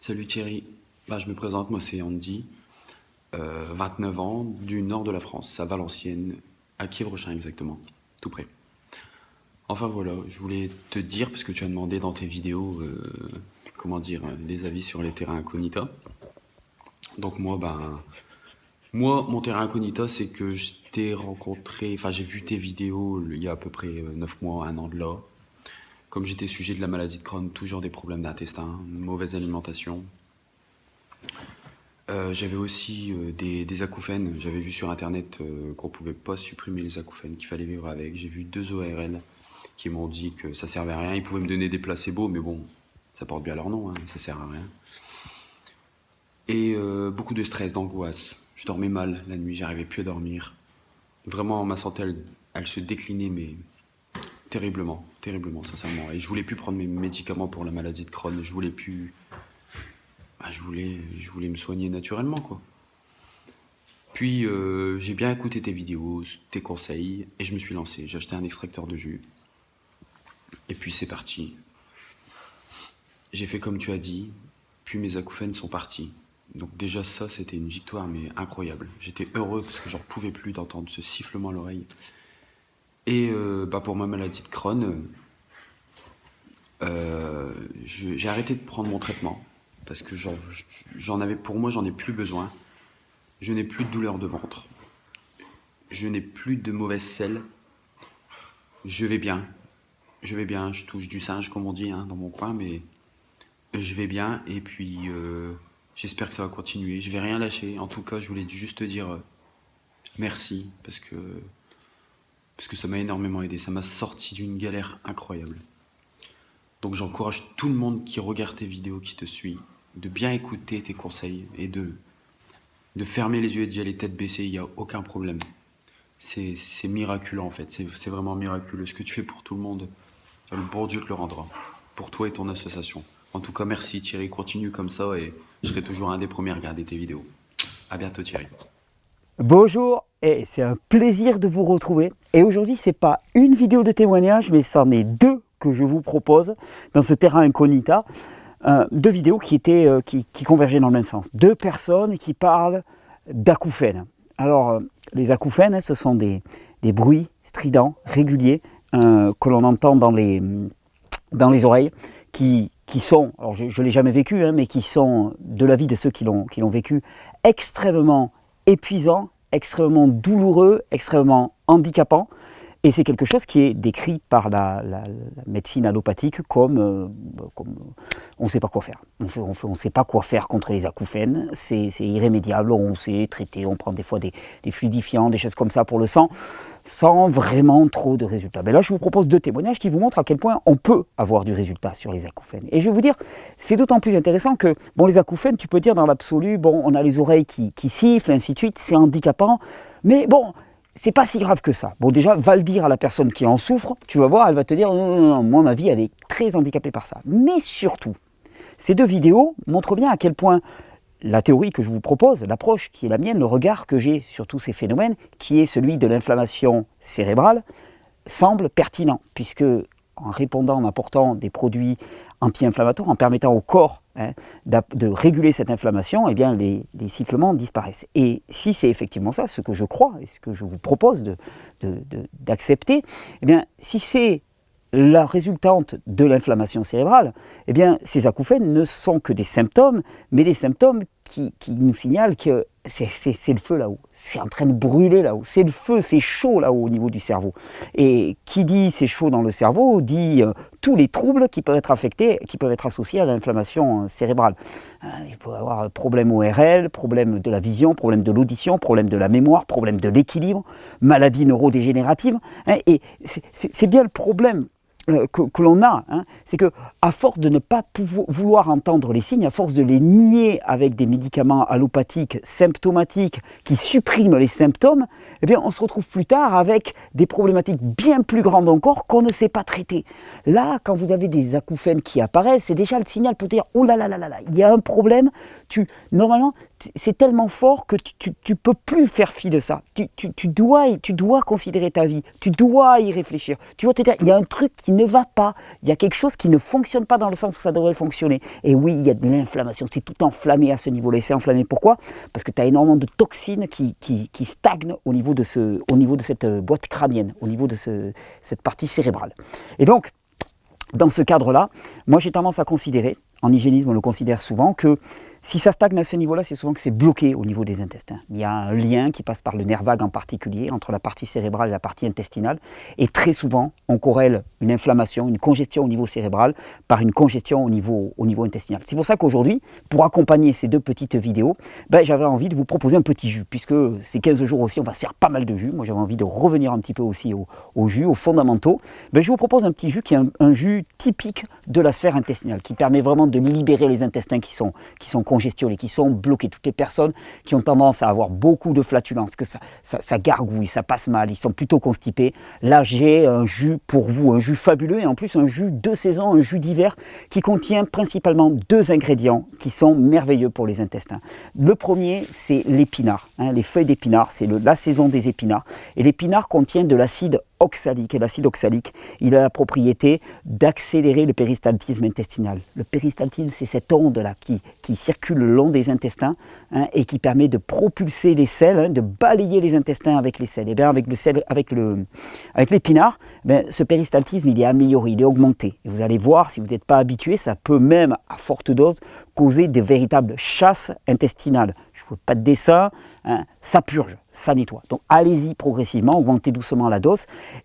Salut Thierry, je me présente, moi c'est Andy, 29 ans, du nord de la France, à Valenciennes, à Kievrechin exactement, tout près. Enfin voilà, je voulais te dire, parce que tu as demandé dans tes vidéos, les avis sur les terrains incognita. Donc moi mon terrain incognita c'est que je t'ai rencontré, enfin j'ai vu tes vidéos il y a à peu près 9 mois, un an de là. Comme j'étais sujet de la maladie de Crohn, toujours des problèmes d'intestin, mauvaise alimentation. J'avais aussi des acouphènes. J'avais vu sur internet qu'on pouvait pas supprimer les acouphènes, qu'il fallait vivre avec. J'ai vu 2 ORL qui m'ont dit que ça servait à rien. Ils pouvaient me donner des placebos, mais bon, ça porte bien leur nom, hein, ça sert à rien. Et beaucoup de stress, d'angoisse. Je dormais mal la nuit, j'arrivais plus à dormir. Vraiment, ma santé, elle se déclinait, mais terriblement, terriblement, sincèrement. Et je voulais plus prendre mes médicaments pour la maladie de Crohn. Je voulais plus. Je voulais me soigner naturellement, quoi. Puis j'ai bien écouté tes vidéos, tes conseils, et je me suis lancé. J'ai acheté un extracteur de jus. Et puis c'est parti. J'ai fait comme tu as dit, puis mes acouphènes sont partis. Donc déjà ça, c'était une victoire, mais incroyable. J'étais heureux parce que j'en pouvais plus d'entendre ce sifflement à l'oreille. Et pour ma maladie de Crohn, j'ai arrêté de prendre mon traitement. Parce que pour moi, j'en ai plus besoin. Je n'ai plus de douleur de ventre. Je n'ai plus de mauvaise selle. Je vais bien. Je vais bien. Je touche du singe, comme on dit, hein, dans mon coin, mais je vais bien. Et puis, j'espère que ça va continuer. Je vais rien lâcher. En tout cas, je voulais juste te dire merci parce que ça m'a énormément aidé. Ça m'a sorti d'une galère incroyable. Donc, j'encourage tout le monde qui regarde tes vidéos, qui te suit, de bien écouter tes conseils et de fermer les yeux et d'y aller tête baissée, il n'y a aucun problème. C'est miraculeux en fait, c'est vraiment miraculeux. Ce que tu fais pour tout le monde, le bon Dieu te le rendra. Pour toi et ton association. En tout cas, merci Thierry, continue comme ça et je serai toujours un des premiers à regarder tes vidéos. À bientôt Thierry. Bonjour, et c'est un plaisir de vous retrouver. Et aujourd'hui, ce n'est pas une vidéo de témoignage, mais c'en est deux que je vous propose dans ce terrain incognita. Deux vidéos qui convergeaient dans le même sens. Deux personnes qui parlent d'acouphènes. Alors, les acouphènes, ce sont des bruits stridents, réguliers, que l'on entend dans les oreilles, qui sont, alors je ne l'ai jamais vécu, mais qui sont, de l'avis de ceux qui l'ont vécu, extrêmement épuisants, extrêmement douloureux, extrêmement handicapants. Et c'est quelque chose qui est décrit par la médecine allopathique comme on ne sait pas quoi faire. On ne sait pas quoi faire contre les acouphènes, c'est irrémédiable, on sait traiter, on prend des fois des fluidifiants, des choses comme ça pour le sang, sans vraiment trop de résultats. Mais là, je vous propose deux témoignages qui vous montrent à quel point on peut avoir du résultat sur les acouphènes. Et je vais vous dire, c'est d'autant plus intéressant que, les acouphènes, tu peux dire dans l'absolu, on a les oreilles qui sifflent, ainsi de suite, c'est handicapant, mais c'est pas si grave que ça. Déjà, va le dire à la personne qui en souffre, tu vas voir, elle va te dire non, moi ma vie elle est très handicapée par ça. Mais surtout, ces deux vidéos montrent bien à quel point la théorie que je vous propose, l'approche qui est la mienne, le regard que j'ai sur tous ces phénomènes, qui est celui de l'inflammation cérébrale, semble pertinent, puisque en répondant, en apportant des produits anti-inflammatoires, en permettant au corps de réguler cette inflammation, eh bien les sifflements disparaissent. Et si c'est effectivement ça, ce que je crois et ce que je vous propose d'accepter, eh bien si c'est la résultante de l'inflammation cérébrale, eh bien ces acouphènes ne sont que des symptômes, mais des symptômes qui nous signalent que c'est le feu là-haut, c'est en train de brûler là-haut, c'est le feu, c'est chaud là-haut au niveau du cerveau. Et qui dit c'est chaud dans le cerveau, dit tous les troubles qui peuvent être affectés, qui peuvent être associés à l'inflammation cérébrale. Il peut y avoir problème ORL, problème de la vision, problème de l'audition, problème de la mémoire, problème de l'équilibre, maladie neurodégénérative. Et c'est bien le problème que l'on a, c'est que à force de ne pas vouloir entendre les signes, à force de les nier avec des médicaments allopathiques symptomatiques qui suppriment les symptômes, eh bien on se retrouve plus tard avec des problématiques bien plus grandes encore qu'on ne sait pas traiter. Là, quand vous avez des acouphènes qui apparaissent, c'est déjà le signal pour dire oh là là là là là, il y a un problème. Normalement, c'est tellement fort que tu peux plus faire fi de ça. Tu dois considérer ta vie, tu dois y réfléchir. Tu dois te dire il y a un truc qui ne va pas, il y a quelque chose qui ne fonctionne pas dans le sens où ça devrait fonctionner. Et oui, il y a de l'inflammation, c'est tout enflammé à ce niveau-là. Et c'est enflammé pourquoi? Parce que tu as énormément de toxines qui stagnent au niveau de cette boîte crânienne, au niveau de cette partie cérébrale. Et donc, dans ce cadre-là, moi j'ai tendance à considérer, en hygiénisme on le considère souvent, que si ça stagne à ce niveau-là, c'est souvent que c'est bloqué au niveau des intestins. Il y a un lien qui passe par le nerf vague en particulier, entre la partie cérébrale et la partie intestinale. Et très souvent, on corrèle une inflammation, une congestion au niveau cérébral par une congestion au niveau intestinal. C'est pour ça qu'aujourd'hui, pour accompagner ces deux petites vidéos, j'avais envie de vous proposer un petit jus. Puisque ces 15 jours aussi, on va se faire pas mal de jus. Moi, j'avais envie de revenir un petit peu aussi au jus, aux fondamentaux. Je vous propose un petit jus qui est un jus typique de la sphère intestinale, qui permet vraiment de libérer les intestins qui sont congestionnés, qui sont bloqués. Toutes les personnes qui ont tendance à avoir beaucoup de flatulences, que ça gargouille, ça passe mal, ils sont plutôt constipés. Là, j'ai un jus pour vous, un jus fabuleux et en plus un jus de saison, un jus d'hiver qui contient principalement 2 ingrédients qui sont merveilleux pour les intestins. Le premier, c'est l'épinard. Les feuilles d'épinard, c'est la saison des épinards. Et l'épinard contient de l'acide oxalique. Et l'acide oxalique, il a la propriété d'accélérer le péristaltisme intestinal. Le péristaltisme, c'est cette onde-là qui circule le long des intestins et qui permet de propulser les selles, de balayer les intestins avec les selles. Et bien avec l'épinard, ce péristaltisme, il est amélioré, il est augmenté. Et vous allez voir, si vous n'êtes pas habitué, ça peut même, à forte dose, causer des véritables chasses intestinales. Je ne fais pas de dessin, ça purge, ça nettoie. Donc allez-y progressivement, augmentez doucement la dose.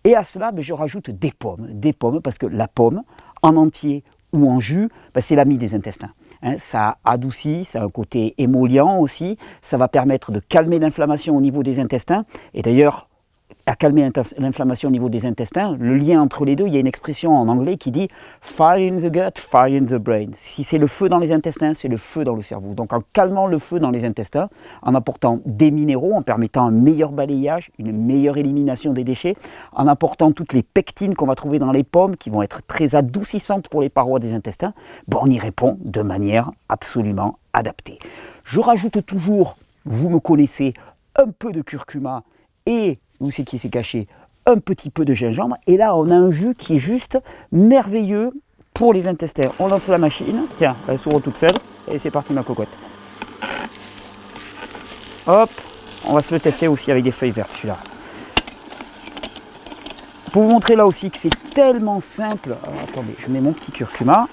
Et à cela, je rajoute des pommes, parce que la pomme, en entier ou en jus, c'est l'ami des intestins. Ça adoucit, ça a un côté émollient aussi, ça va permettre de calmer l'inflammation au niveau des intestins. Et d'ailleurs, à calmer l'inflammation au niveau des intestins, le lien entre les deux, il y a une expression en anglais qui dit « fire in the gut, fire in the brain ». Si c'est le feu dans les intestins, c'est le feu dans le cerveau. Donc en calmant le feu dans les intestins, en apportant des minéraux, en permettant un meilleur balayage, une meilleure élimination des déchets, en apportant toutes les pectines qu'on va trouver dans les pommes, qui vont être très adoucissantes pour les parois des intestins, on y répond de manière absolument adaptée. Je rajoute toujours, vous me connaissez, un peu de curcuma et où c'est qui s'est caché, un petit peu de gingembre, et là on a un jus qui est juste merveilleux pour les intestins. On lance la machine, tiens, elle s'ouvre toute seule, et c'est parti ma cocotte. Hop, on va se le tester aussi avec des feuilles vertes celui-là. Pour vous montrer là aussi que c'est tellement simple, alors, attendez, je mets mon petit curcuma.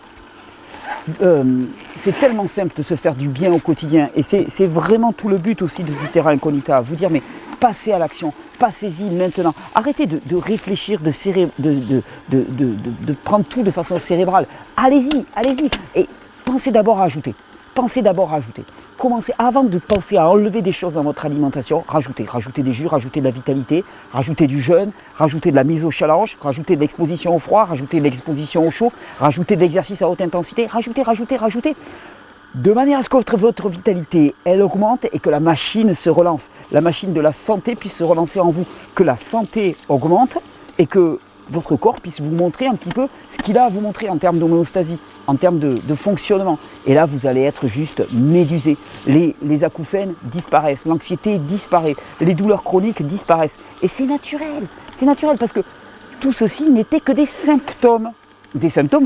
C'est tellement simple de se faire du bien au quotidien et c'est vraiment tout le but aussi de ce terra incognita, vous dire mais passez à l'action, passez-y maintenant, arrêtez de réfléchir, de prendre tout de façon cérébrale, allez-y et pensez d'abord à ajouter. Commencez, avant de penser à enlever des choses dans votre alimentation, rajoutez des jus, rajoutez de la vitalité, rajoutez du jeûne, rajoutez de la mise au challenge, rajoutez de l'exposition au froid, rajoutez de l'exposition au chaud, rajoutez de l'exercice à haute intensité, rajoutez. De manière à ce que votre vitalité, elle augmente et que la machine se relance. La machine de la santé puisse se relancer en vous. Que la santé augmente et que votre corps puisse vous montrer un petit peu ce qu'il a à vous montrer en termes d'homéostasie, en termes de fonctionnement. Et là, vous allez être juste médusé. Les acouphènes disparaissent, l'anxiété disparaît, les douleurs chroniques disparaissent. Et c'est naturel parce que tout ceci n'était que des symptômes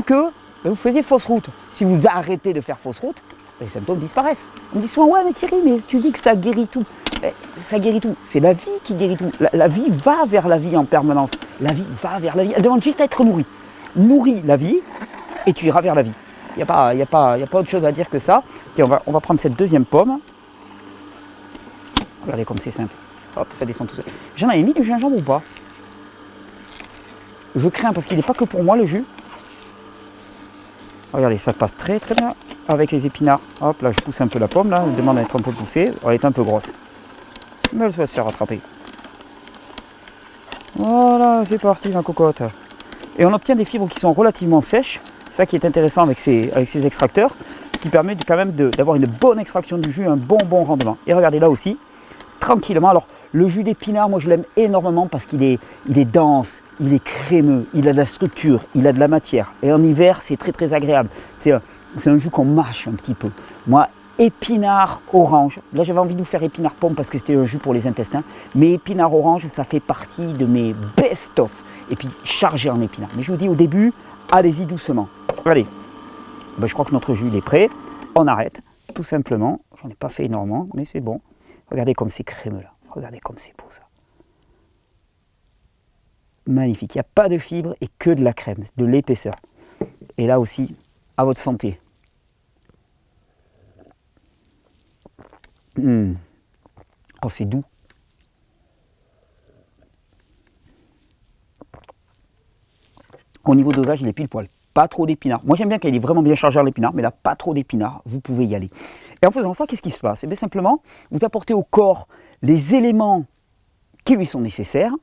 que vous faisiez fausse route. Si vous arrêtez de faire fausse route, les symptômes disparaissent. On dit souvent, ouais mais Thierry, mais tu dis que ça guérit tout. Mais ça guérit tout, c'est la vie qui guérit tout. La vie va vers la vie en permanence. La vie va vers la vie, elle demande juste à être nourrie. Nourris la vie et tu iras vers la vie. Il n'y a pas autre chose à dire que ça. Tiens, on va prendre cette deuxième pomme. Regardez comme c'est simple. Hop, ça descend tout seul. J'en avais mis du gingembre ou pas? Je crains parce qu'il n'est pas que pour moi le jus. Regardez, ça passe très très bien avec les épinards. Hop, là je pousse un peu la pomme, là, elle demande d'être un peu poussée. Elle est un peu grosse. Mais elle va se faire rattraper. Voilà, c'est parti ma cocotte. Et on obtient des fibres qui sont relativement sèches. C'est ça qui est intéressant avec ces extracteurs, ce qui permet quand même d'avoir une bonne extraction du jus, un bon rendement. Et regardez là aussi, tranquillement. Alors le jus d'épinard, moi je l'aime énormément parce qu'il est dense, il est crémeux, il a de la structure, il a de la matière. Et en hiver, c'est très très agréable. C'est un jus qu'on mâche un petit peu. Moi, épinard orange, là j'avais envie de vous faire épinard pomme parce que c'était un jus pour les intestins, mais épinard orange, ça fait partie de mes best-of. et puis chargé en épinards. Mais je vous dis au début, allez-y doucement. Allez, ben, je crois que notre jus il est prêt. On arrête, tout simplement. J'en ai pas fait énormément, mais c'est bon. Regardez comme c'est crémeux là. Regardez comme c'est beau ça. Magnifique. Il n'y a pas de fibres et que de la crème, de l'épaisseur. Et là aussi, à votre santé. Oh, c'est doux. Au niveau dosage, il est pile poil. Pas trop d'épinards. Moi, j'aime bien qu'il est vraiment bien chargé en épinards, mais là, pas trop d'épinards. Vous pouvez y aller. Et en faisant ça, qu'est-ce qui se passe? Eh bien, simplement, vous apportez au corps les éléments qui lui sont nécessaires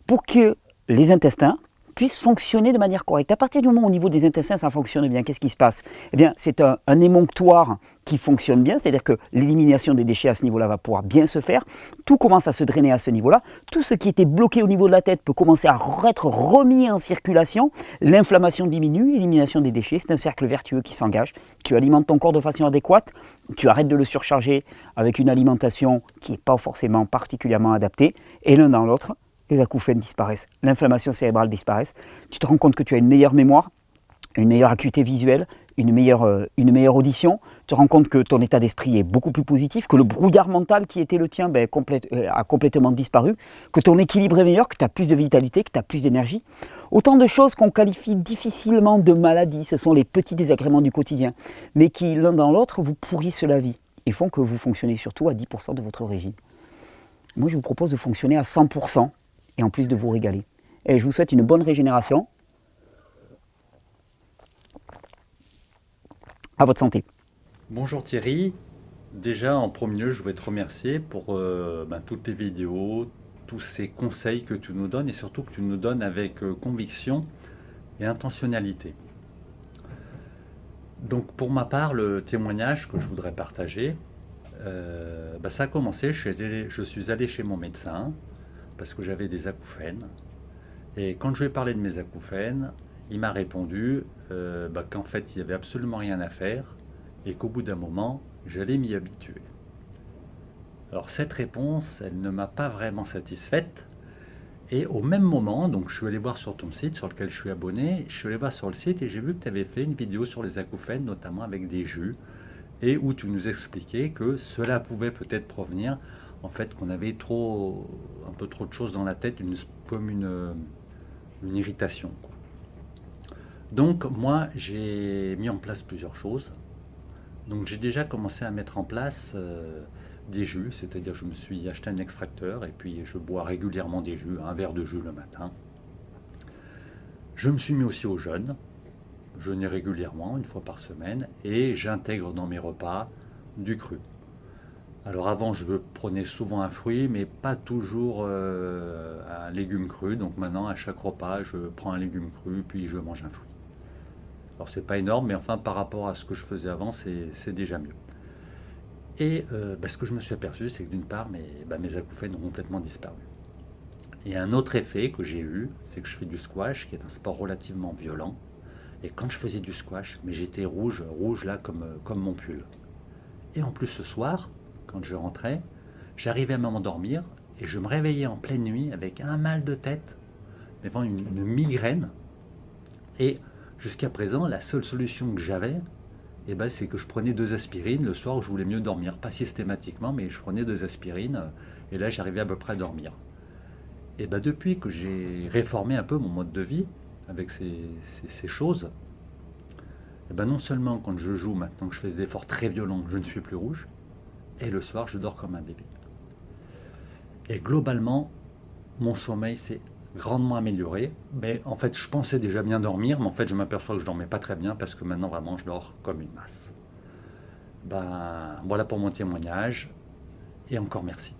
pour que les intestins puissent fonctionner de manière correcte. À partir du moment où au niveau des intestins ça fonctionne bien, qu'est-ce qui se passe? Eh bien, c'est un émonctoire qui fonctionne bien, c'est-à-dire que l'élimination des déchets à ce niveau-là va pouvoir bien se faire. Tout commence à se drainer à ce niveau-là. Tout ce qui était bloqué au niveau de la tête peut commencer à être remis en circulation. L'inflammation diminue, l'élimination des déchets, c'est un cercle vertueux qui s'engage. Tu alimentes ton corps de façon adéquate, tu arrêtes de le surcharger avec une alimentation qui n'est pas forcément particulièrement adaptée, et l'un dans l'autre, les acouphènes disparaissent, l'inflammation cérébrale disparaît, tu te rends compte que tu as une meilleure mémoire, une meilleure acuité visuelle, une meilleure audition, tu te rends compte que ton état d'esprit est beaucoup plus positif, que le brouillard mental qui était le tien a complètement disparu, que ton équilibre est meilleur, que tu as plus de vitalité, que tu as plus d'énergie. Autant de choses qu'on qualifie difficilement de maladies, ce sont les petits désagréments du quotidien, mais qui l'un dans l'autre vous pourrissent la vie et font que vous fonctionnez surtout à 10% de votre régime. Moi je vous propose de fonctionner à 100%. Et en plus de vous régaler. Et je vous souhaite une bonne régénération. À votre santé. Bonjour Thierry. Déjà en premier lieu, je voudrais te remercier pour toutes tes vidéos, tous ces conseils que tu nous donnes et surtout que tu nous donnes avec conviction et intentionnalité. Donc pour ma part, le témoignage que je voudrais partager, ça a commencé, je suis allé chez mon médecin parce que j'avais des acouphènes. Et quand je lui ai parlé de mes acouphènes, il m'a répondu qu'en fait, il n'y avait absolument rien à faire et qu'au bout d'un moment, j'allais m'y habituer. Alors cette réponse, elle ne m'a pas vraiment satisfaite. Et au même moment, donc je suis allé voir sur ton site, sur lequel je suis abonné, je suis allé voir sur le site et j'ai vu que tu avais fait une vidéo sur les acouphènes, notamment avec des jus, et où tu nous expliquais que cela pouvait peut-être provenir en fait qu'on avait un peu trop de choses dans la tête, comme une irritation, quoi. Donc moi j'ai mis en place plusieurs choses. Donc j'ai déjà commencé à mettre en place des jus, c'est-à-dire je me suis acheté un extracteur et puis je bois régulièrement des jus, un verre de jus le matin. Je me suis mis aussi au jeûne, jeûner régulièrement, une fois par semaine, et j'intègre dans mes repas du cru. Alors avant, je prenais souvent un fruit, mais pas toujours un légume cru. Donc maintenant, à chaque repas, je prends un légume cru, puis je mange un fruit. Alors c'est pas énorme, mais enfin par rapport à ce que je faisais avant, c'est déjà mieux. Et ce que je me suis aperçu, c'est que d'une part, mes acouphènes ont complètement disparu. Et un autre effet que j'ai eu, c'est que je fais du squash, qui est un sport relativement violent. Et quand je faisais du squash, mais j'étais rouge là comme mon pull. Et en plus ce soir, quand je rentrais, j'arrivais à m'endormir et je me réveillais en pleine nuit avec un mal de tête, devant une migraine. Et jusqu'à présent, la seule solution que j'avais, c'est que je prenais 2 aspirines le soir où je voulais mieux dormir. Pas systématiquement, mais je prenais 2 aspirines et là j'arrivais à peu près à dormir. Et depuis que j'ai réformé un peu mon mode de vie avec ces choses, non seulement quand je joue, maintenant que je fais des efforts très violents, je ne suis plus rouge, et le soir, je dors comme un bébé. Et globalement, mon sommeil s'est grandement amélioré. Mais en fait, je pensais déjà bien dormir, mais en fait, je m'aperçois que je ne dormais pas très bien parce que maintenant, vraiment, je dors comme une masse. Voilà pour mon témoignage. Et encore merci.